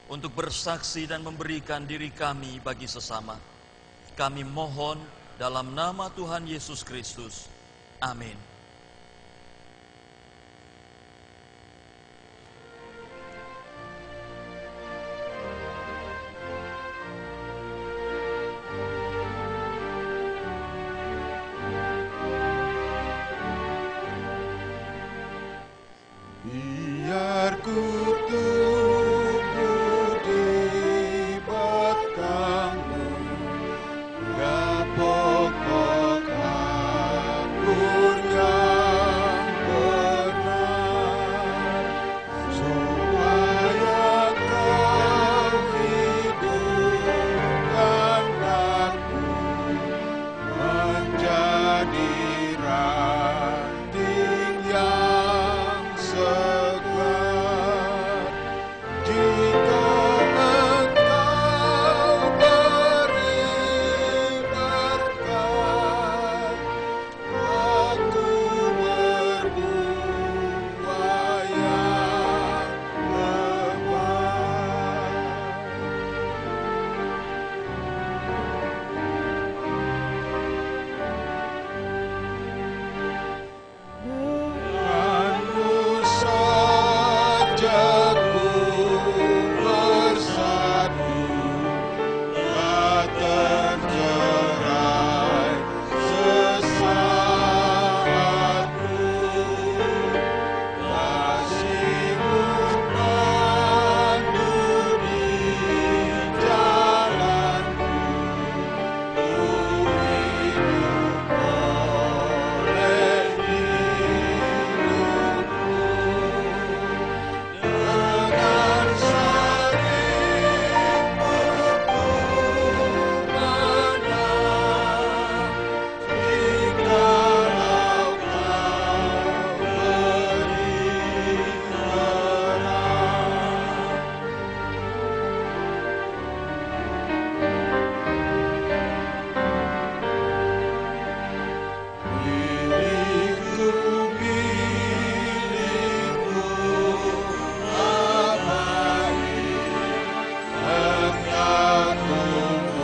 untuk bersaksi dan memberikan diri kami bagi sesama. Kami mohon dalam nama Tuhan Yesus Kristus. Amin. Biar ku tumbuh di batangmu, gak pokok anggur yang benar, supaya kau hidupkan aku menjadi ranting yang segar. Jika Engkau beri berkat, aku berbuah yang lebat. Denganmu saja ku bersatu, tak tercerai sesaatku. Kasih-Mu pandu di jalanku, ku hidup oleh hidupmu. Dengan salib-Mu ku menang, jikalau Kau beri milikku, milikmu, abadi, hendak tumbuhkan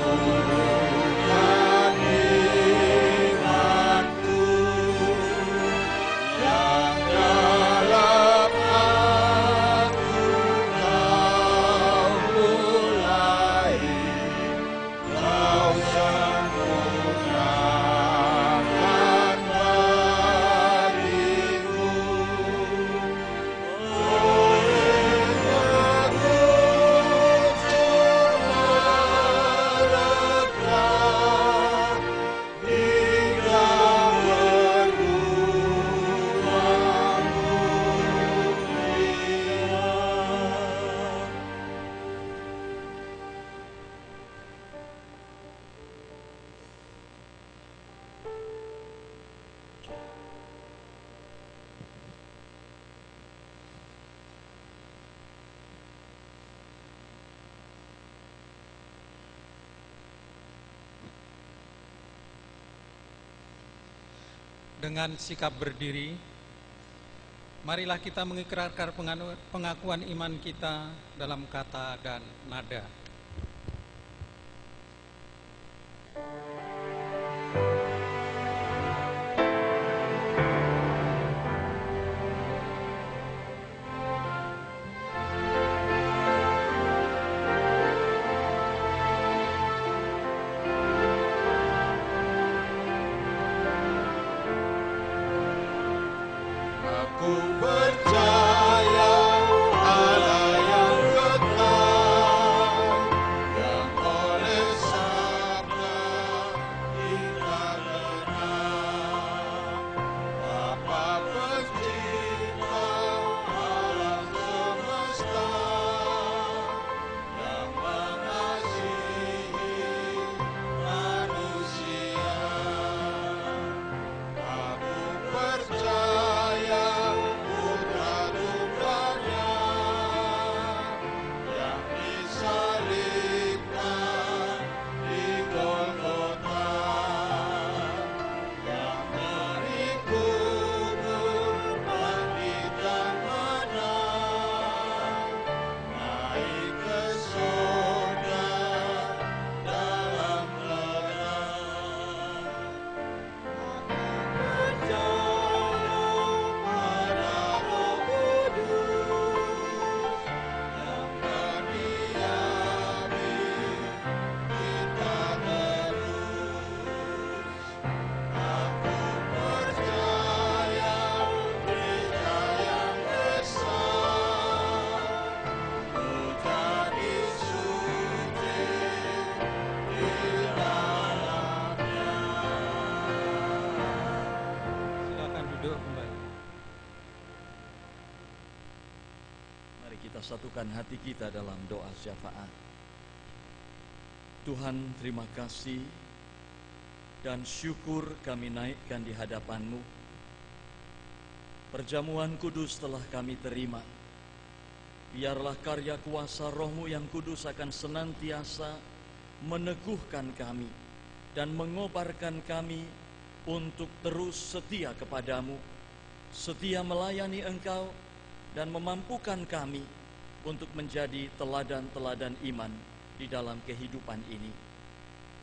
imanku, yang dalam aku Kau mulai, Kau sempurnakan bagiku. Oleh mengucur mereka hingga berbuah mulia. Dengan sikap berdiri, marilah kita mengikrarkan pengakuan iman kita dalam kata dan nada. Kita satukan hati kita dalam doa syafaat. Tuhan, terima kasih dan syukur kami naikkan di hadapan-Mu. Perjamuan kudus telah kami terima. Biarlah karya kuasa Roh-Mu yang kudus akan senantiasa meneguhkan kami dan mengobarkan kami untuk terus setia kepadamu, setia melayani Engkau, dan memampukan kami untuk menjadi teladan-teladan iman di dalam kehidupan ini.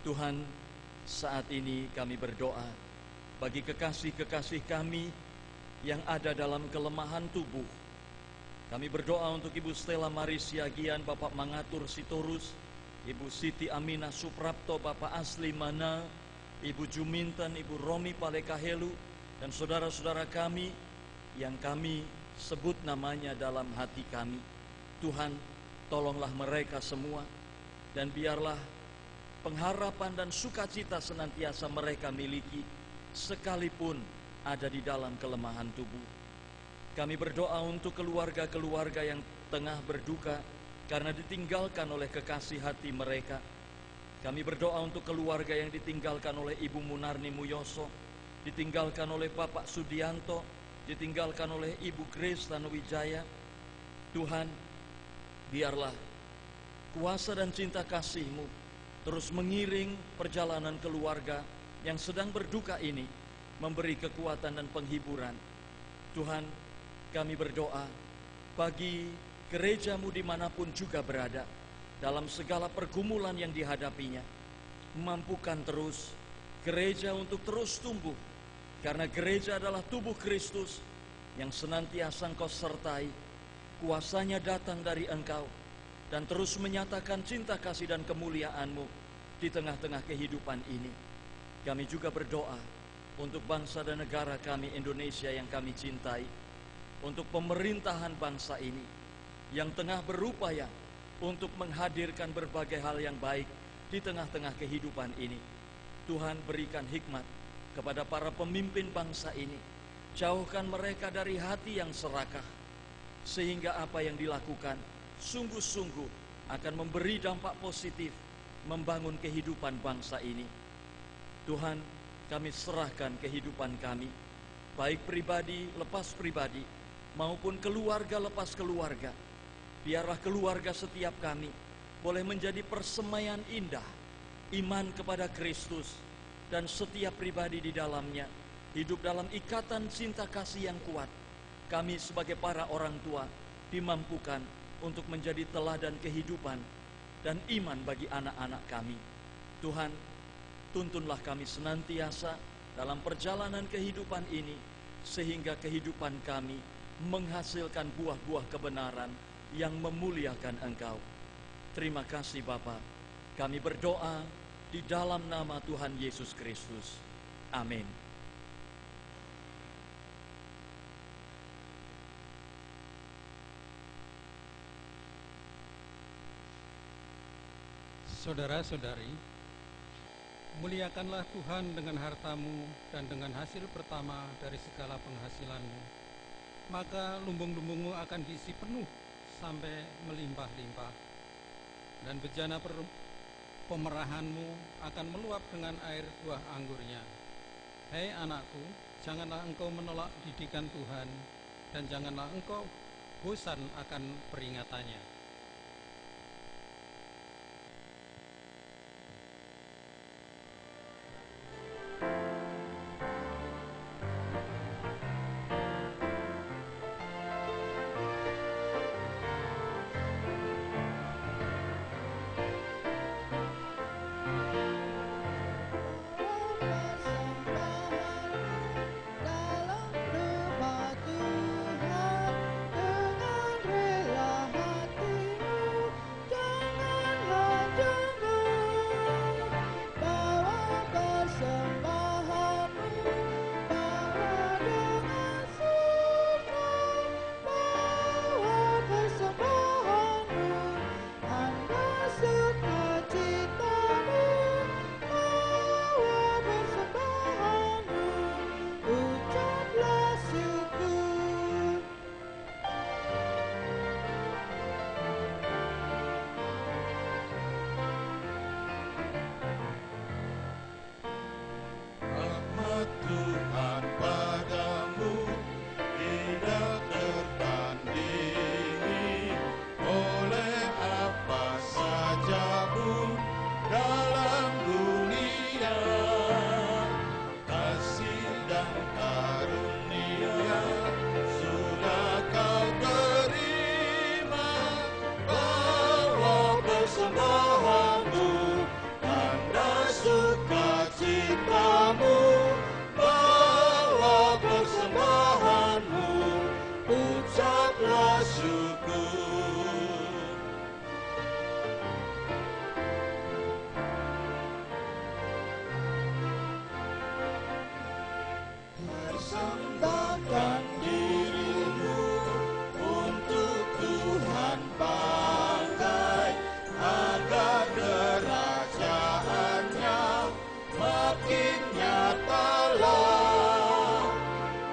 Tuhan, saat ini kami berdoa bagi kekasih-kekasih kami yang ada dalam kelemahan tubuh. Kami berdoa untuk Ibu Stella Marisiagian, Bapak Mangatur Sitorus, Ibu Siti Aminah Suprapto, Bapak Asli Mana, Ibu Juminten, Ibu Romi Palekahelu, dan saudara-saudara kami yang kami sebut namanya dalam hati kami. Tuhan, tolonglah mereka semua, dan biarlah pengharapan dan sukacita senantiasa mereka miliki, sekalipun ada di dalam kelemahan tubuh. Kami berdoa untuk keluarga-keluarga yang tengah berduka karena ditinggalkan oleh kekasih hati mereka. Kami berdoa untuk keluarga yang ditinggalkan oleh Ibu Munarni Muyoso, ditinggalkan oleh Bapak Sudianto, ditinggalkan oleh Ibu Grace Tanuwijaya. Tuhan, biarlah kuasa dan cinta kasih-Mu terus mengiring perjalanan keluarga yang sedang berduka ini, memberi kekuatan dan penghiburan. Tuhan, kami berdoa bagi gereja-Mu dimanapun juga berada, dalam segala pergumulan yang dihadapinya, mampukan terus gereja untuk terus tumbuh, karena gereja adalah tubuh Kristus yang senantiasa Engkau sertai. Kuasanya datang dari Engkau dan terus menyatakan cinta kasih dan kemuliaan-Mu di tengah-tengah kehidupan ini. Kami juga berdoa untuk bangsa dan negara kami Indonesia yang kami cintai, untuk pemerintahan bangsa ini yang tengah berupaya untuk menghadirkan berbagai hal yang baik di tengah-tengah kehidupan ini. Tuhan, berikan hikmat kepada para pemimpin bangsa ini. Jauhkan mereka dari hati yang serakah, sehingga apa yang dilakukan sungguh-sungguh akan memberi dampak positif, membangun kehidupan bangsa ini. Tuhan, kami serahkan kehidupan kami, baik pribadi lepas pribadi, maupun keluarga lepas keluarga. Biarlah keluarga setiap kami boleh menjadi persemaian indah, iman kepada Kristus, dan setiap pribadi di dalamnya hidup dalam ikatan cinta kasih yang kuat. Kami sebagai para orang tua dimampukan untuk menjadi teladan kehidupan dan iman bagi anak-anak kami. Tuhan, tuntunlah kami senantiasa dalam perjalanan kehidupan ini, sehingga kehidupan kami menghasilkan buah-buah kebenaran yang memuliakan Engkau. Terima kasih Bapa. Kami berdoa di dalam nama Tuhan Yesus Kristus. Amin. Saudara-saudari, muliakanlah Tuhan dengan hartamu dan dengan hasil pertama dari segala penghasilanmu. Maka lumbung-lumbungmu akan diisi penuh sampai melimpah-limpah, dan bejana pemerahanmu akan meluap dengan air buah anggurnya. Hei anakku, janganlah engkau menolak didikan Tuhan, dan janganlah engkau bosan akan peringatannya. Rahmat Tuhan padamu tidak tertandingi oleh apa saja pun dalam dunia. Kasih dan karunia sudah kau terima, bawa persembahanmu, tanda sukacitamu, bawa persembahanmu, ucaplah syukur. Persembahkan dirimu untuk Tuhan pakai, agar kerajaannya makin nyatalah.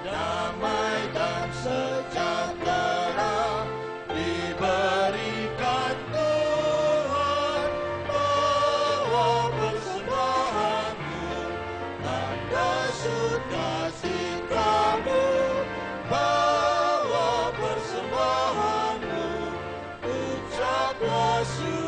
Damai dan sejahtera diberikan Tuhan, bawa persembahanmu, tanda sukacitamu, bawa persembahanmu, ucaplah syukur.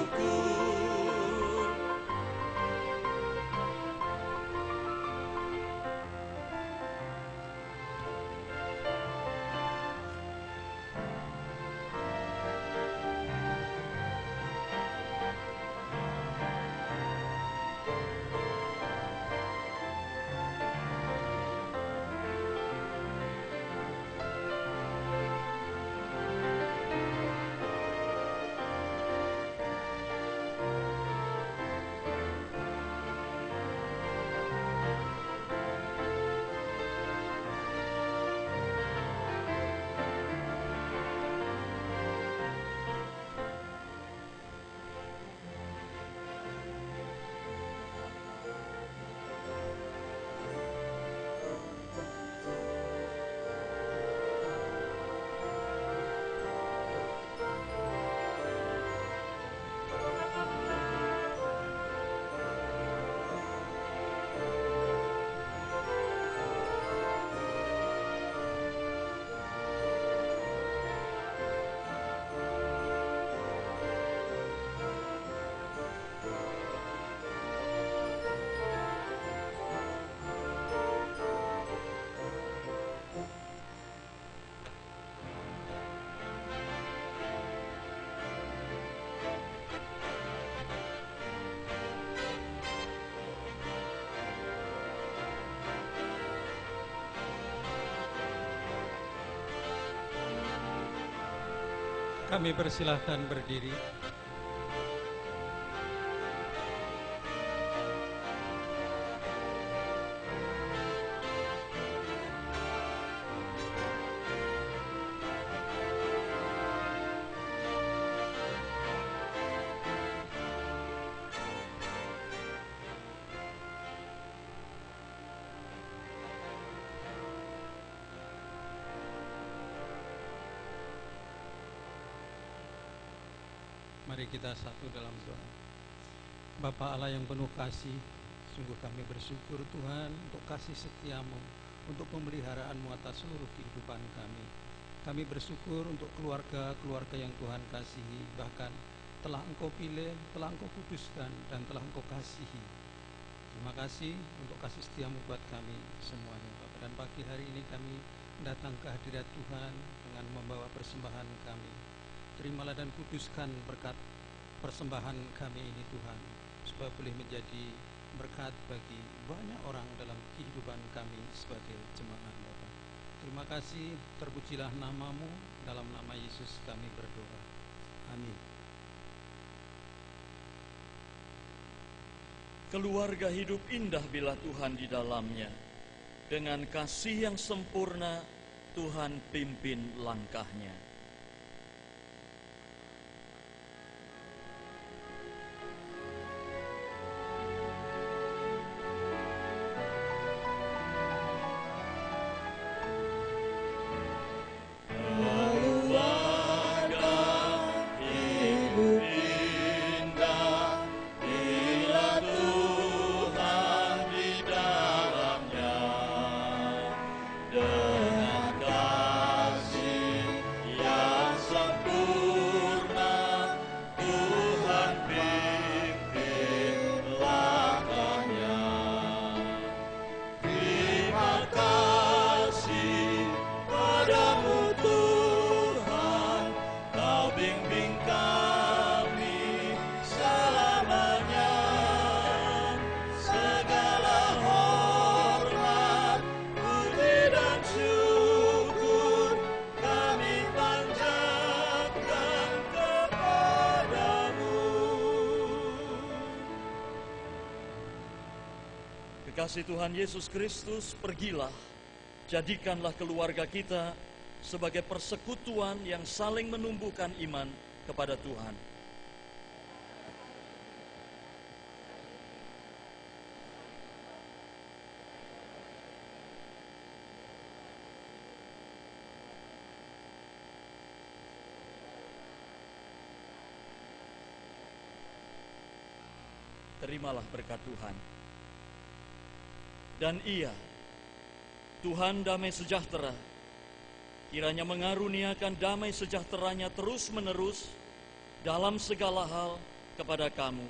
Kami persilahkan berdiri. Mari kita satu dalam doa. Bapa Allah yang penuh kasih, sungguh kami bersyukur Tuhan untuk kasih setiamu, untuk pemeliharaanmu atas seluruh kehidupan kami. Kami bersyukur untuk keluarga-keluarga yang Tuhan kasihi, bahkan telah Engkau pilih, telah Engkau kuduskan, dan telah Engkau kasihi. Terima kasih untuk kasih setiamu buat kami semuanya, Bapak. Dan pagi hari ini kami datang ke hadirat Tuhan dengan membawa persembahan kami. Terimalah dan kuduskan berkat persembahan kami ini Tuhan, supaya boleh menjadi berkat bagi banyak orang dalam kehidupan kami sebagai jemaat, Bapa. Terima kasih, terpujilah namamu, dalam nama Yesus kami berdoa. Amin. Keluarga hidup indah bila Tuhan di dalamnya. Dengan kasih yang sempurna, Tuhan pimpin langkahnya. Kekasih Tuhan Yesus Kristus, pergilah, jadikanlah keluarga kita sebagai persekutuan yang saling menumbuhkan iman kepada Tuhan. Terimalah berkat Tuhan. Dan ia, Tuhan damai sejahtera, kiranya mengaruniakan damai sejahteranya terus-menerus dalam segala hal kepada kamu.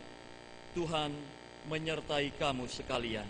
Tuhan menyertai kamu sekalian.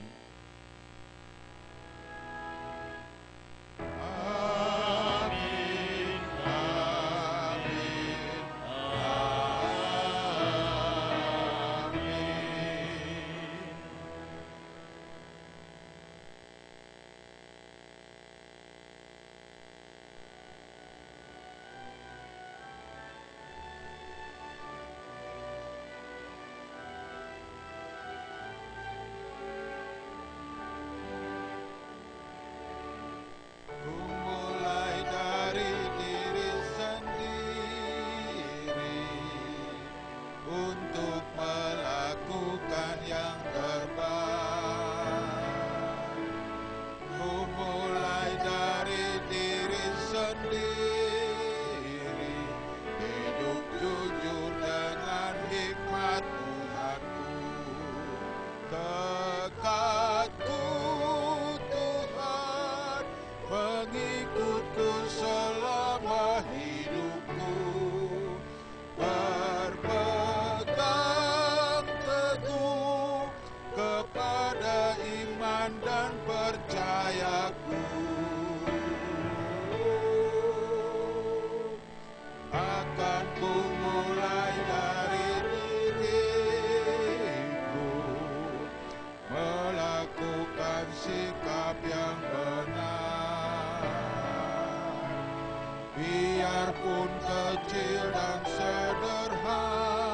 Biarpun kecil dan sederhana,